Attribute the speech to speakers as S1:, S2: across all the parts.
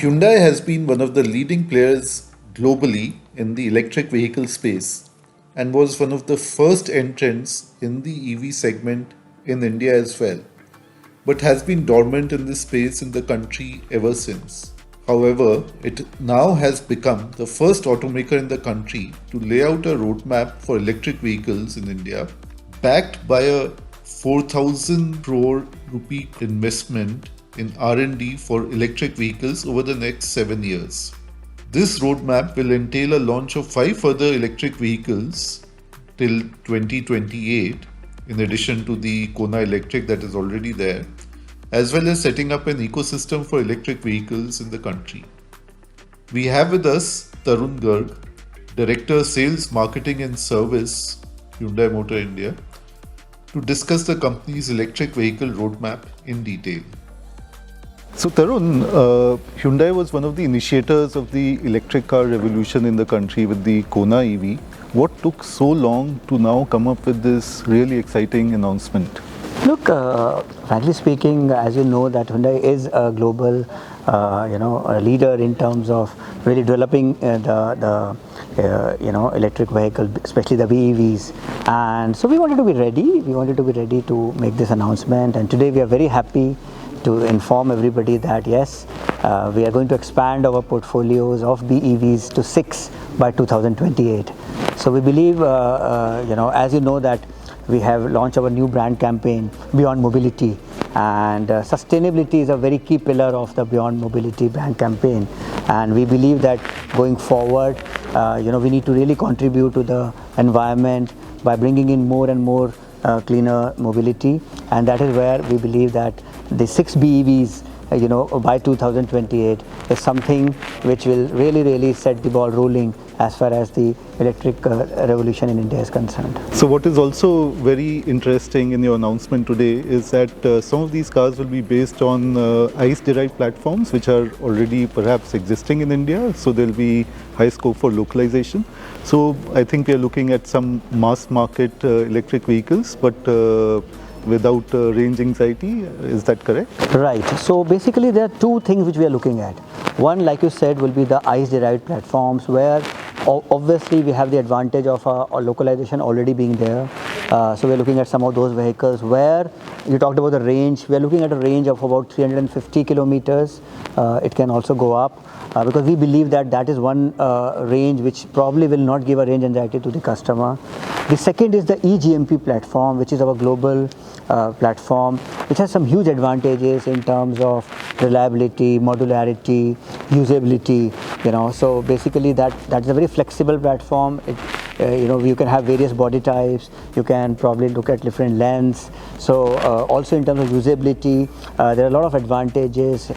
S1: Hyundai has been one of the leading players globally in the electric vehicle space and was one of the first entrants in the EV segment in India as well, but has been dormant in this space in the country ever since. However, it now has become the first automaker in the country to lay out a roadmap for electric vehicles in India, backed by a 4,000 crore rupee investment in R&D for electric vehicles over the next 7 years. This roadmap will entail a launch of 5 further electric vehicles till 2028, in addition to the Kona Electric that is already there, as well as setting up an ecosystem for electric vehicles in the country. We have with us Tarun Garg, Director Sales, Marketing and Service, Hyundai Motor India, to discuss the company's electric vehicle roadmap in detail.
S2: So Tarun, Hyundai was one of the initiators of the electric car revolution in the country with the Kona EV. What took so long to now come up with this really exciting announcement?
S3: Look, frankly speaking, as you know, that Hyundai is a global, a leader in terms of really developing the electric vehicle, especially the BEVs. And so we wanted to be ready. We wanted to be ready to make this announcement. And today we are very happy to inform everybody that yes, we are going to expand our portfolios of BEVs to 6 by 2028. So we believe, as you know, that we have launched our new brand campaign, Beyond Mobility, and sustainability is a very key pillar of the Beyond Mobility brand campaign. And we believe that going forward, we need to really contribute to the environment by bringing in more and more cleaner mobility, and that is where we believe that the 6 BEVs by 2028 is something which will really set the ball rolling as far as the electric revolution in India is concerned.
S2: So what is also very interesting in your announcement today is that some of these cars will be based on ICE-derived platforms which are already perhaps existing in India, so there will be high scope for localization. So I think we are looking at some mass market electric vehicles, but without range anxiety. Is that correct?
S3: Right. So basically there are two things which we are looking at. One, like you said, will be the ICE-derived platforms, where obviously we have the advantage of a localization already being there. So we are looking at some of those vehicles where you talked about the range. We are looking at a range of about 350 kilometers. It can also go up because we believe that that is one range which probably will not give a range anxiety to the customer. The second is the E-GMP platform, which is our global platform, which has some huge advantages in terms of reliability, modularity, usability. So basically that's a very flexible platform. You can have various body types. You can probably look at different lengths. So also in terms of usability, there are a lot of advantages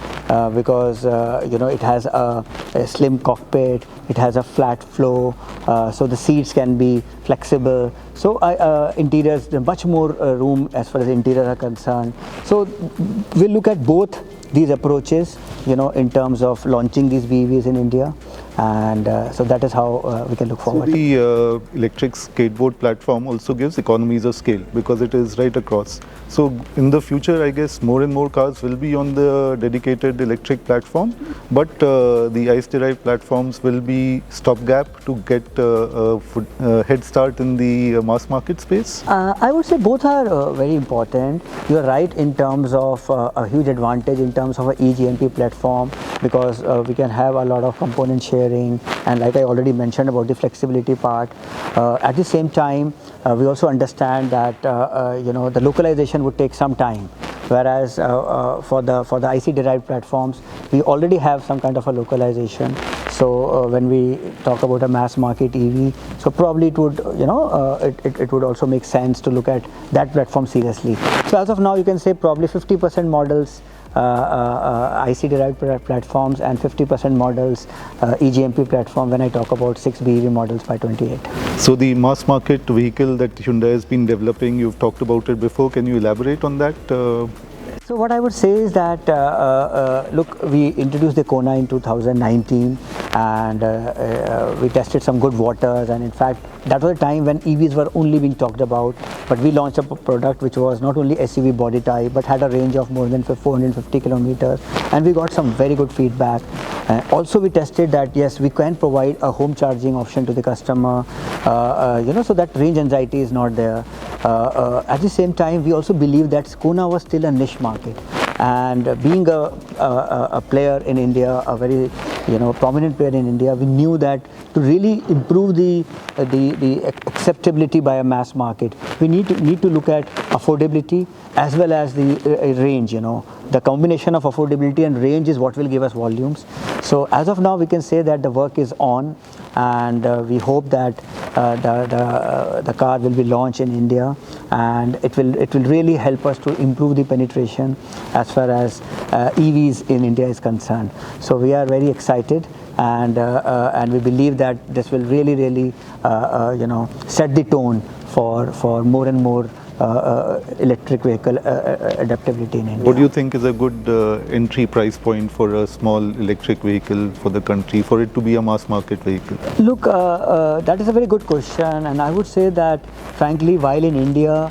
S3: because it has a slim cockpit. It has a flat floor, so the seats can be flexible. So interiors, much more room as far as interiors are concerned. So we'll look at both these approaches, in terms of launching these BEVs in India, and so that is how we can look forward.
S2: So the electric skateboard platform also gives economies of scale because it is right across. So in the future, I guess more and more cars will be on the dedicated electric platform, but the ICE-derived platforms will be stopgap to get a head start in the mass market space?
S3: I would say both are very important. You are right in terms of a huge advantage in terms of an E-GMP platform, because we can have a lot of component sharing, and like I already mentioned about the flexibility part. At the same time, we also understand that the localization would take some time, whereas for the IC-derived platforms, we already have some kind of a localization. So when we talk about a mass market EV, so probably it would it would also make sense to look at that platform seriously. So as of now, you can say probably 50% models IC-derived platforms and 50% models E-GMP platform when I talk about 6 BEV models by 28.
S2: So the mass market vehicle that Hyundai has been developing, you've talked about it before. Can you elaborate on that?
S3: So what I would say is that, look, we introduced the Kona in 2019, and we tested some good waters, and in fact that was a time when EVs were only being talked about, but we launched a product which was not only SUV body type, but had a range of more than 450 kilometers, and we got some very good feedback. Also, we tested that yes, we can provide a home charging option to the customer, so that range anxiety is not there. At the same time, we also believe that Kona was still a niche market, and being a player in India, a very prominent player in India, we knew that to really improve the acceptability by a mass market, we need to look at affordability as well as the range. The combination of affordability and range is what will give us volumes. So as of now, we can say that the work is on, and we hope that the car will be launched in India, and it will really help us to improve the penetration as far as EVs in India is concerned. So we are very excited, and we believe that this will really set the tone for more and more electric vehicle adaptability in India.
S2: What do you think is a good entry price point for a small electric vehicle for the country, for it to be a mass market vehicle?
S3: Look, that is a very good question, and I would say that frankly, while in India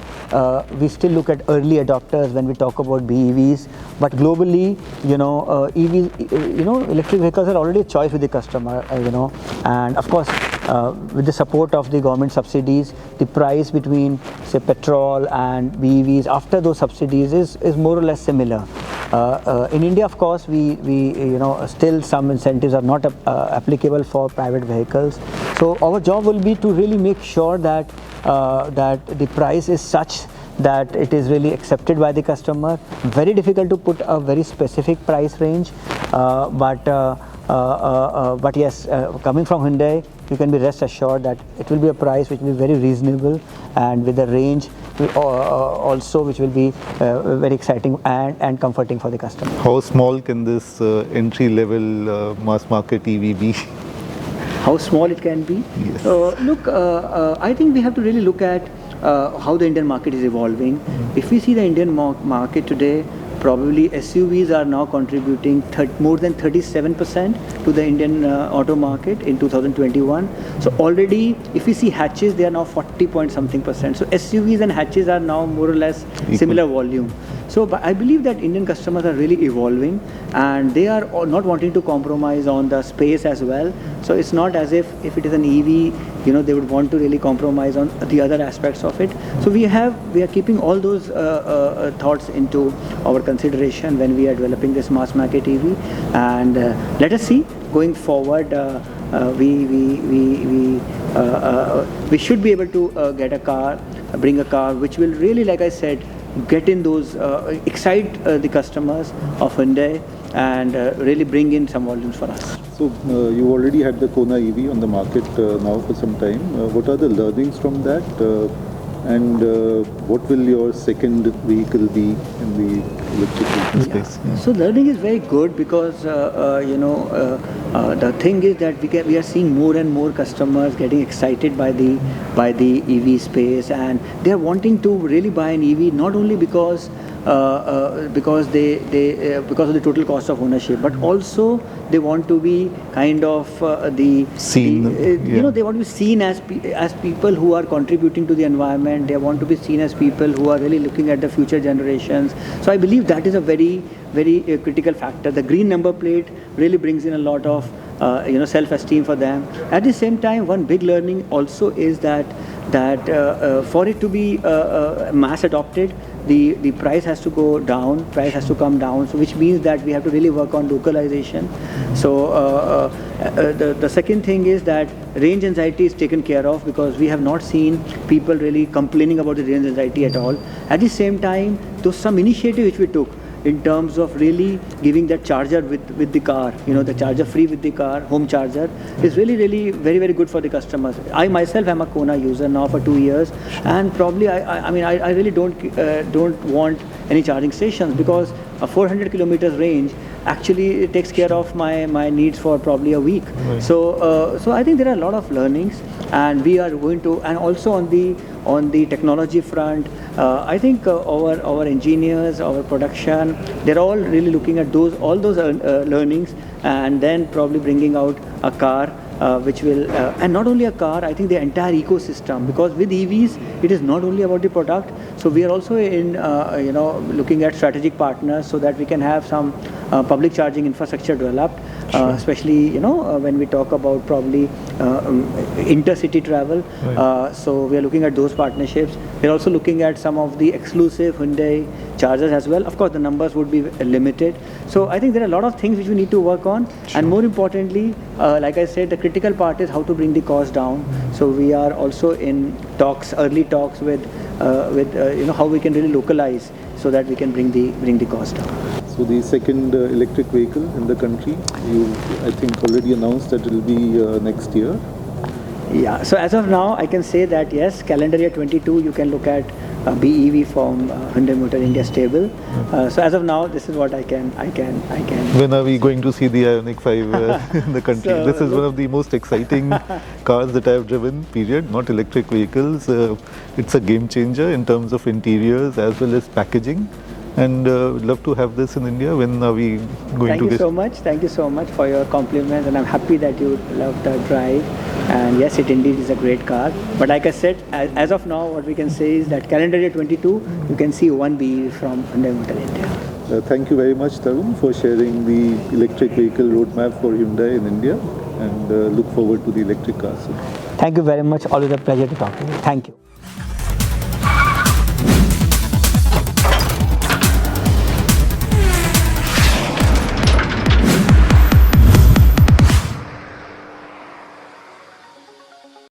S3: we still look at early adopters when we talk about BEVs, but globally, EVs, electric vehicles are already a choice with the customer, and of course, with the support of the government subsidies, the price between say petrol and BEVs after those subsidies is more or less similar. In India, of course, we still some incentives are not applicable for private vehicles. So our job will be to really make sure that the price is such that it is really accepted by the customer. Very difficult to put a very specific price range, but yes, coming from Hyundai, you can be rest assured that it will be a price which will be very reasonable, and with the range also which will be very exciting and comforting for the customer.
S2: How small can this entry level mass market EV be?
S3: How small it can be?
S2: Yes.
S3: Look, I think we have to really look at how the Indian market is evolving. If we see the Indian market today, probably SUVs are now contributing more than 37% to the Indian auto market in 2021. So already, if we see hatches, they are now 40 point something percent. So SUVs and hatches are now more or less similar volume. So I believe that Indian customers are really evolving, and they are not wanting to compromise on the space as well. So it's not as if it is an EV, they would want to really compromise on the other aspects of it. So we are keeping all those thoughts into our consideration when we are developing this mass market EV, and let us see going forward. We should be able to bring a car which will really, like I said, get in those, excite the customers of Hyundai, and really bring in some volumes for us.
S2: So you already had the Kona EV on the market now for some time. What are the learnings from that, and what will your second vehicle be in the electric vehicle space?
S3: Yeah. So learning is very good because the thing is that we are seeing more and more customers getting excited by the EV space, and they are wanting to really buy an EV not only because of the total cost of ownership, but also they want to be kind of they want to be seen as people who are contributing to the environment. They want to be seen as people who are really looking at the future generations. So I believe that is a very, very critical factor. The green number plate really brings in a lot of self-esteem for them. At the same time, one big learning also is that for it to be mass adopted, the price has to go down, price has to come down, so which means that we have to really work on localization. So the second thing is that range anxiety is taken care of, because we have not seen people really complaining about the range anxiety at all. At the same time, there was some initiative which we took in terms of really giving that charger with the car, the charger free with the car, home charger, is really, really very, very good for the customers. I myself am a Kona user now for 2 years, and probably I really don't want any charging stations, because a 400 kilometers range actually takes care of my needs for probably a week. Right. So I think there are a lot of learnings, and we are going to, and also on the technology front, I think our engineers, our production, they're all really looking at all those learnings, and then probably bringing out a car which will, and not only a car, I think the entire ecosystem, because with EVs, it is not only about the product. So we are also in, looking at strategic partners so that we can have some public charging infrastructure developed, especially, when we talk about probably intercity travel.
S2: Right.
S3: So we are looking at those partnerships. We're also looking at some of the exclusive Hyundai chargers as well. Of course, the numbers would be limited. So I think there are a lot of things which we need to work on. And more importantly, like I said, the critical part is how to bring the cost down. So we are also in talks, early talks with how we can really localize so that we can bring the cost down.
S2: So the second electric vehicle in the country, you I think already announced that it will be next year.
S3: Yeah, so as of now, I can say that yes, calendar year 22, you can look at BEV from Hyundai Motor India stable. So as of now, this is what I can.
S2: When are we going to see the Ioniq 5 in the country?
S3: So,
S2: this is one of the most exciting cars that I have driven, period, not electric vehicles. It's a game changer in terms of interiors as well as packaging. And we'd love to have this in India. When are we going
S3: Thank
S2: to
S3: you
S2: get?
S3: so much. Thank you so much for your compliment, and I'm happy that you love the drive. And yes, it indeed is a great car. But like I said, as of now, what we can say is that calendar year 22, you can see one BEV from Hyundai Motor India.
S2: Thank you very much, Tarun, for sharing the electric vehicle roadmap for Hyundai in India, and look forward to the electric cars soon.
S3: Thank you very much. Always a pleasure to talk to you. Thank you.